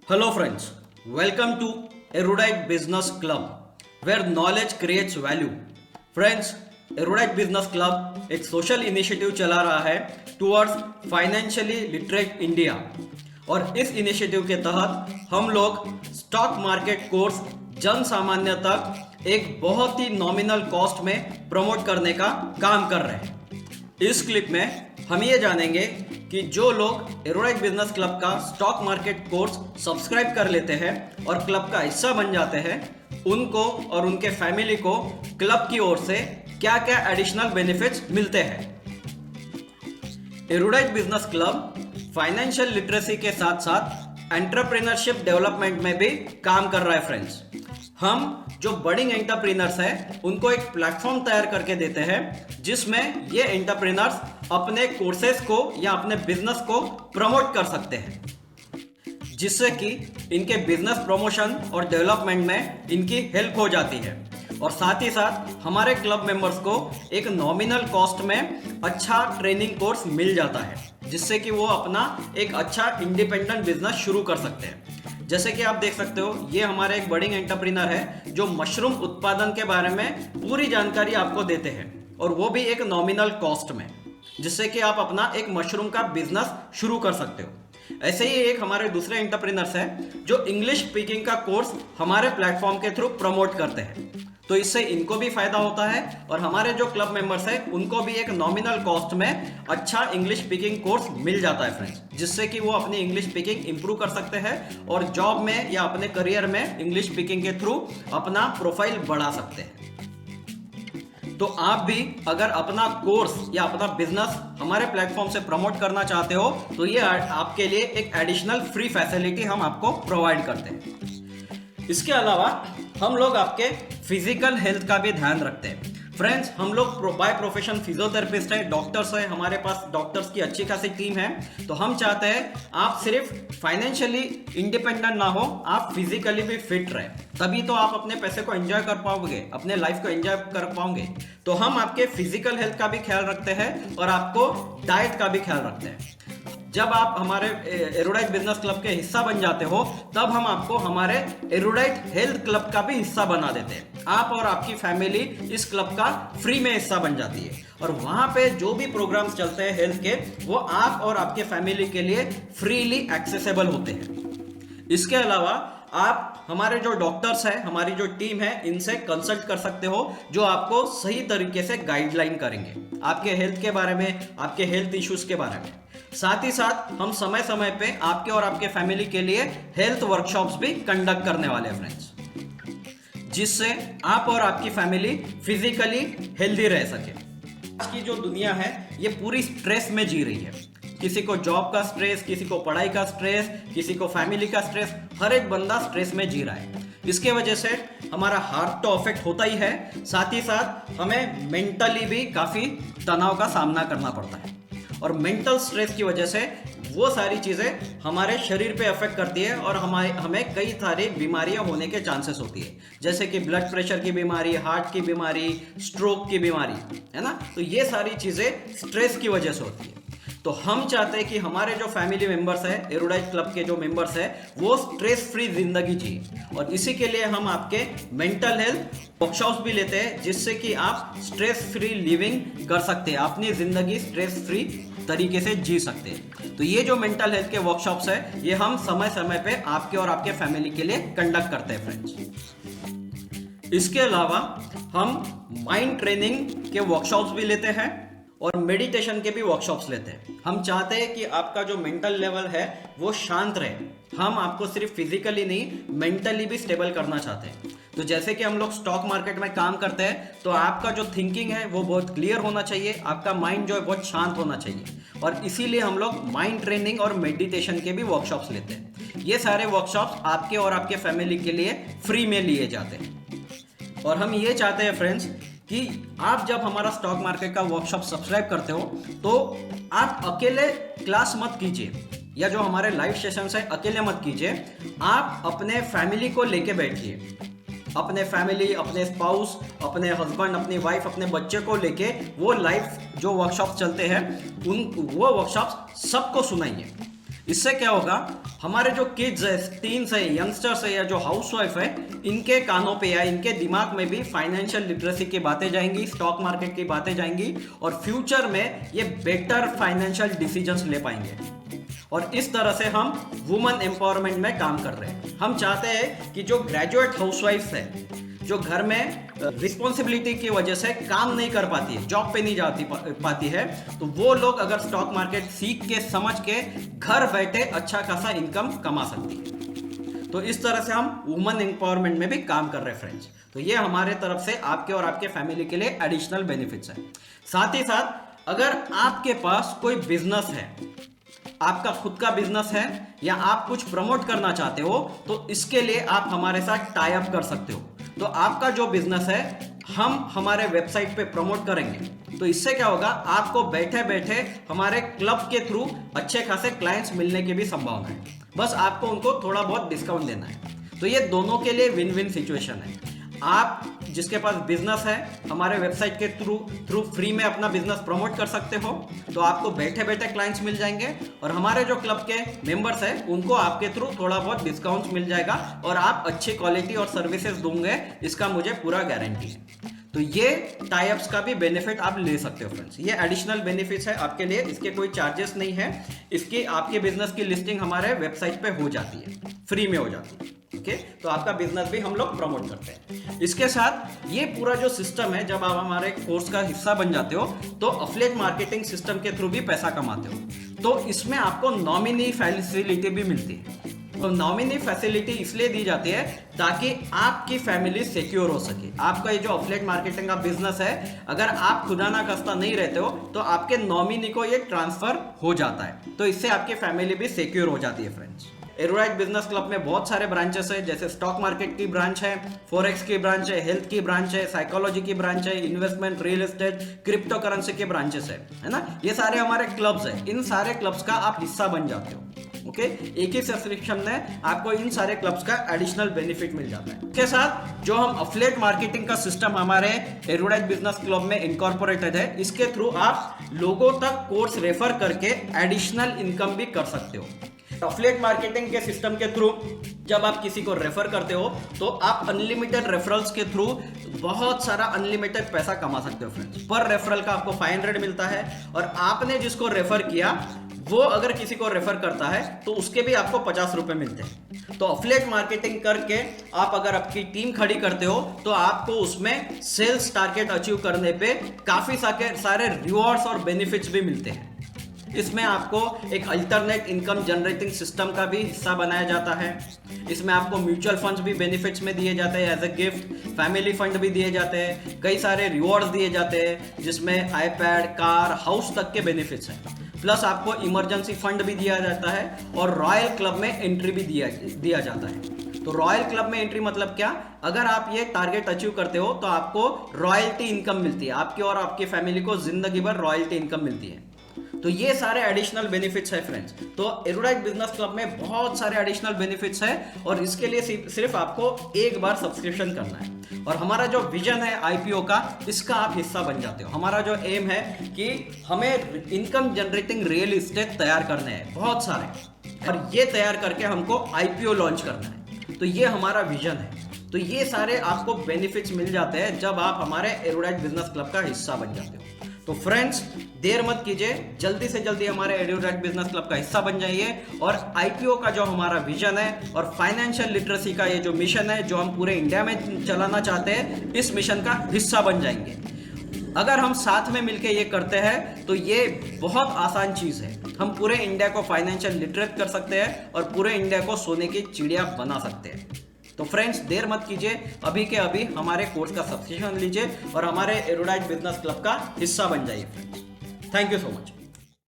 Hello friends, welcome to Erudite Business Club where knowledge creates value. Friends, Erudite Business Club एक social initiative चला रहा है towards financially literate India और इस initiative के तहत हम लोग स्टॉक मार्केट कोर्स जन सामान्य तक एक बहुत ही नॉमिनल कॉस्ट में प्रमोट करने का काम कर रहे हैं। इस क्लिप में हम ये जानेंगे कि जो लोग एरोडाइट बिजनेस क्लब का स्टॉक मार्केट कोर्स सब्सक्राइब कर लेते हैं और क्लब का हिस्सा बन जाते हैं, उनको और उनके फैमिली को क्लब की ओर से क्या क्या एडिशनल बेनिफिट्स मिलते हैं। एरोडाइट बिजनेस क्लब फाइनेंशियल लिटरेसी के साथ साथ एंटरप्रेन्योरशिप डेवलपमेंट में भी काम कर रहा है। फ्रेंड्स, हम जो बडिंग एंटरप्रेन्योर्स हैं उनको एक प्लेटफॉर्म तैयार करके देते हैं जिसमें ये एंटरप्रेन्योर्स अपने कोर्सेज को या अपने बिजनेस को प्रमोट कर सकते हैं, जिससे कि इनके बिजनेस प्रमोशन और डेवलपमेंट में इनकी हेल्प हो जाती है और साथ ही साथ हमारे क्लब मेंबर्स को एक नॉमिनल कॉस्ट में अच्छा ट्रेनिंग कोर्स मिल जाता है, जिससे कि वो अपना एक अच्छा इंडिपेंडेंट बिजनेस शुरू कर सकते हैं। जैसे कि आप देख सकते हो, ये हमारे एक बडिंग एंटरप्रेन्योर है जो मशरूम उत्पादन के बारे में पूरी जानकारी आपको देते हैं और वो भी एक नॉमिनल कॉस्ट में, जिससे कि आप अपना एक मशरूम का बिजनेस शुरू कर सकते हो। ऐसे ही एक हमारे दूसरे एंटरप्रेन्योर्स हैं जो इंग्लिश स्पीकिंग का कोर्स हमारे प्लेटफॉर्म के थ्रू प्रमोट करते हैं, तो इससे इनको भी फायदा होता है और हमारे जो क्लब मेंबर्स हैं उनको भी एक नॉमिनल कॉस्ट में अच्छा इंग्लिश स्पीकिंग कोर्स मिल जाता है फ्रेंड्स, जिससे कि वो अपनी इंग्लिश स्पीकिंग इंप्रूव कर सकते हैं और जॉब में या अपने करियर में इंग्लिश स्पीकिंग के थ्रू अपना प्रोफाइल बढ़ा सकते हैं। तो आप भी अगर अपना कोर्स या अपना बिजनेस हमारे प्लेटफॉर्म से प्रमोट करना चाहते हो तो ये आपके लिए एक एडिशनल फ्री फैसिलिटी हम आपको प्रोवाइड करते हैं। इसके अलावा हम लोग आपके फिजिकल हेल्थ का भी ध्यान रखते हैं। फ्रेंड्स, हम लोग बाय प्रोफेशन फिजियोथेरेपिस्ट हैं, डॉक्टर्स हैं, हमारे पास डॉक्टर्स की अच्छी खासी टीम है। तो हम चाहते हैं आप सिर्फ फाइनेंशियली इंडिपेंडेंट ना हो, आप फिजिकली भी फिट रहे, तभी तो आप अपने पैसे को एंजॉय कर पाओगे, अपने लाइफ को एंजॉय कर पाओगे। तो हम आपके फिजिकल हेल्थ का भी ख्याल रखते हैं और आपको डाइट का भी ख्याल रखते हैं। जब आप हमारे एरोडाइट बिजनेस क्लब के हिस्सा बन जाते हो तब हम आपको हमारे एरोडाइट हेल्थ क्लब का भी हिस्सा बना देते हैं। आप और आपकी फैमिली इस क्लब का फ्री में हिस्सा बन जाती है और वहां पे जो भी प्रोग्राम्स चलते हैं हेल्थ के, वो आप और आपके फैमिली के लिए फ्रीली एक्सेसिबल होते हैं। इसके अलावा आप हमारे जो डॉक्टर्स हैं, हमारी जो टीम है, इनसे कंसल्ट कर सकते हो, जो आपको सही तरीके से गाइडलाइन करेंगे आपके हेल्थ के बारे में, आपके हेल्थ इश्यूज के बारे में। साथ ही साथ हम समय समय पे आपके और आपके फैमिली के लिए हेल्थ वर्कशॉप्स भी कंडक्ट करने वाले हैं फ्रेंड्स, जिससे आप और आपकी फैमिली फिजिकली हेल्दी रह सके। आज की जो दुनिया है ये पूरी स्ट्रेस में जी रही है। किसी को जॉब का स्ट्रेस, किसी को पढ़ाई का स्ट्रेस, किसी को फैमिली का स्ट्रेस, हर एक बंदा स्ट्रेस में जी रहा है। इसके वजह से हमारा हार्ट तो अफेक्ट होता ही है, साथ ही साथ हमें मेंटली भी काफ़ी तनाव का सामना करना पड़ता है और मेंटल स्ट्रेस की वजह से वो सारी चीज़ें हमारे शरीर पे अफेक्ट करती है और हमें कई सारी बीमारियां होने के चांसेस होती है, जैसे कि ब्लड प्रेशर की बीमारी, हार्ट की बीमारी, स्ट्रोक की बीमारी, है ना। तो ये सारी चीज़ें स्ट्रेस की वजह से होती है। तो हम चाहते हैं कि हमारे जो फैमिली मेंबर्स हैं, एरोडाइट क्लब के जो मेंबर्स हैं, वो स्ट्रेस फ्री जिंदगी जिए और इसी के लिए हम आपके मेंटल हेल्थ वर्कशॉप्स भी लेते हैं, जिससे कि आप स्ट्रेस फ्री लिविंग कर सकते हैं, अपनी जिंदगी स्ट्रेस फ्री तरीके से जी सकते हैं। तो ये जो मेंटल हेल्थ के वर्कशॉप्स है ये हम समय समय पे आपके और आपके फैमिली के लिए कंडक्ट करते हैं फ्रेंड्स। इसके अलावा हम माइंड ट्रेनिंग के वर्कशॉप्स भी लेते हैं और मेडिटेशन के भी वर्कशॉप्स लेते हैं। हम चाहते हैं कि आपका जो मेंटल लेवल है वो शांत रहे। हम आपको सिर्फ फिजिकली नहीं, मेंटली भी स्टेबल करना चाहते हैं। तो जैसे कि हम लोग स्टॉक मार्केट में काम करते हैं तो आपका जो थिंकिंग है वो बहुत क्लियर होना चाहिए, आपका माइंड जो है बहुत शांत होना चाहिए और इसीलिए हम लोग माइंड ट्रेनिंग और मेडिटेशन के भी वर्कशॉप्स लेते हैं। ये सारे वर्कशॉप्स आपके और आपके फैमिली के लिए फ्री में लिए जाते हैं और हम ये चाहते हैं फ्रेंड्स कि आप जब हमारा स्टॉक मार्केट का वर्कशॉप सब्सक्राइब करते हो तो आप अकेले क्लास मत कीजिए या जो हमारे लाइव सेशंस है अकेले मत कीजिए, आप अपने फैमिली को लेके बैठिए। अपने फैमिली, अपने स्पाउस, अपने हस्बैंड, अपनी वाइफ, अपने बच्चे को लेके वो लाइव जो वर्कशॉप चलते हैं वो वर्कशॉप सबको सुनाइए। इससे क्या होगा, हमारे जो किड्स है, टीन्स है, यंगस्टर्स है या जो हाउसवाइफ है, इनके कानों पे या इनके दिमाग में भी फाइनेंशियल लिटरेसी की बातें जाएंगी, स्टॉक मार्केट की बातें जाएंगी और फ्यूचर में ये बेटर फाइनेंशियल डिसीजंस ले पाएंगे। और इस तरह से हम वुमेन एम्पावरमेंट में काम कर रहे हैं। हम चाहते हैं कि जो ग्रेजुएट हाउसवाइफ है, जो घर में रिस्पॉन्सिबिलिटी की वजह से काम नहीं कर पाती है, जॉब पे नहीं पाती है, तो वो लोग अगर स्टॉक मार्केट सीख के समझ के घर बैठे अच्छा खासा इनकम कमा सकती है। तो इस तरह से हम वुमेन एम्पावरमेंट में भी काम कर रहे हैं फ्रेंड्स। तो ये हमारे तरफ से आपके और आपके फैमिली के लिए एडिशनल बेनिफिट्स है। साथ ही साथ अगर आपके पास कोई बिजनेस है, आपका खुद का बिजनेस है या आप कुछ प्रमोट करना चाहते हो, तो इसके लिए आप हमारे साथ टाई अप कर सकते हो। तो आपका जो बिजनेस है हम हमारे वेबसाइट पे प्रमोट करेंगे। तो इससे क्या होगा, आपको बैठे बैठे हमारे क्लब के थ्रू अच्छे खासे क्लाइंट्स मिलने की भी संभावना है। बस आपको उनको थोड़ा बहुत डिस्काउंट देना है। तो ये दोनों के लिए विन विन सिचुएशन है। आप जिसके पास बिजनेस है हमारे वेबसाइट के थ्रू फ्री में अपना बिजनेस प्रमोट कर सकते हो, तो आपको बैठे बैठे क्लाइंट्स मिल जाएंगे और हमारे जो क्लब के मेंबर्स हैं उनको आपके थ्रू थोड़ा बहुत डिस्काउंट मिल जाएगा और आप अच्छी क्वालिटी और सर्विसेज दोगे, इसका मुझे पूरा गारंटी है। तो ये टाई अप्स का भी बेनिफिट आप ले सकते हो फ्रेंड्स। ये एडिशनल बेनिफिट्स है आपके लिए, इसके कोई चार्जेस नहीं है। इसकी आपके बिजनेस की लिस्टिंग हमारे वेबसाइट पे हो जाती है, फ्री में हो जाती है। ओके, तो आपका बिजनेस भी हम लोग प्रमोट करते हैं। इसके साथ ये पूरा जो सिस्टम है, जब आप हमारे कोर्स का हिस्सा बन जाते हो तो अफिलिएट मार्केटिंग सिस्टम के थ्रू भी पैसा कमाते हो। तो इसमें आपको नॉमिनी फैसिलिटी भी मिलती है। तो नॉमिनी फैसिलिटी इसलिए दी जाती है ताकि आपकी फैमिली सिक्योर हो सके। आपका ये जो अफिलिएट मार्केटिंग का बिजनेस है, अगर आप खुदा ना खास्ता नहीं रहते हो तो आपके नॉमिनी को ये ट्रांसफर हो जाता है। तो इससे आपकी फैमिली भी सिक्योर हो जाती है फ्रेंड्स। एरोराइट बिजनेस क्लब में बहुत सारे ब्रांचेस है, जैसे स्टॉक मार्केट की ब्रांच है, फॉरेक्स की ब्रांच है, हेल्थ की ब्रांच है, साइकोलॉजी की ब्रांच है, investment, real estate, crypto currency के ब्रांचेस है ना। ये सारे हमारे क्लब्स है। इन सारे क्लब्स का आप हिस्सा बन जाते हो। ओके, एक ही सब्सक्रिप्शन में आपको इन सारे क्लब्स का एडिशनल बेनिफिट मिल जाता है। इसके साथ जो हम अफिलिएट मार्केटिंग का सिस्टम हमारे एरोराइट बिजनेस क्लब में इनकॉर्पोरेटेड है, इसके थ्रू आप लोगों तक कोर्स रेफर करके एडिशनल इनकम भी कर सकते हो। अफिलिएट मार्केटिंग के सिस्टम के थ्रू जब आप किसी को रेफर करते हो तो आप अनलिमिटेड रेफरल्स के थ्रू बहुत सारा अनलिमिटेड पैसा कमा सकते हो फ्रेंड्स। पर रेफरल का आपको 500 मिलता है और आपने जिसको रेफर किया वो अगर किसी को रेफर करता है तो उसके भी आपको 50 रुपए मिलते हैं। तो अफिलिएट मार्केटिंग करके आप अगर आपकी टीम खड़ी करते हो तो आपको उसमें सेल्स टारगेट अचीव करने पे काफी सारे रिवॉर्ड्स और बेनिफिट्स भी मिलते हैं। इसमें आपको एक अल्टरनेट इनकम जनरेटिंग सिस्टम का भी हिस्सा बनाया जाता है। इसमें आपको म्यूचुअल फंड्स भी बेनिफिट्स में दिए जाते हैं as a gift, family fund भी दिए जाते हैं, कई सारे रिवॉर्ड्स दिए जाते हैं जिसमें आईपैड, कार, हाउस तक के बेनिफिट्स हैं। प्लस आपको इमरजेंसी फंड भी दिया जाता है और रॉयल क्लब में एंट्री भी दिया जाता है। तो रॉयल क्लब में एंट्री मतलब क्या, अगर आप ये टारगेट अचीव करते हो तो आपको रॉयल्टी इनकम मिलती है, आपकी और आपकी फैमिली को जिंदगी भर रॉयल्टी इनकम मिलती है। तो ये सारे एडिशनल बेनिफिट्स है फ्रेंड्स। तो एरोराइट बिजनेस क्लब में बहुत सारे एडिशनल बेनिफिट्स है और इसके लिए सिर्फ आपको एक बार सब्सक्रिप्शन करना है। और हमारा जो विजन है आईपीओ का, इसका आप हिस्सा बन जाते हो। हमारा जो एम है कि हमें इनकम जनरेटिंग रियल एस्टेट तैयार करने हैं बहुत सारे, और ये तैयार करके हमको आईपीओ लॉन्च करना है। तो ये हमारा विजन है। तो ये सारे आपको बेनिफिट्स मिल जाते हैं जब आप हमारे एरोराइट बिजनेस क्लब का हिस्सा बन जाते हो। तो फ्रेंड्स देर मत कीजिए, जल्दी से जल्दी हमारे एरोराइट बिजनेस क्लब का हिस्सा बन जाइए और आईपीओ का जो हमारा विजन है और फाइनेंशियल लिटरेसी का ये जो मिशन है जो हम पूरे इंडिया में चलाना चाहते हैं, इस मिशन का हिस्सा बन जाएंगे। अगर हम साथ में मिलकर ये करते हैं तो ये बहुत आसान चीज है। हम पूरे इंडिया को फाइनेंशियल लिटरेट कर सकते हैं और पूरे इंडिया को सोने की चिड़िया बना सकते हैं। तो फ्रेंड्स देर मत कीजिए, अभी के अभी हमारे कोर्स का सब्सक्रिप्शन लीजिए और हमारे एरोराइट बिजनेस क्लब का हिस्सा बन जाइए friends. Thank you so much.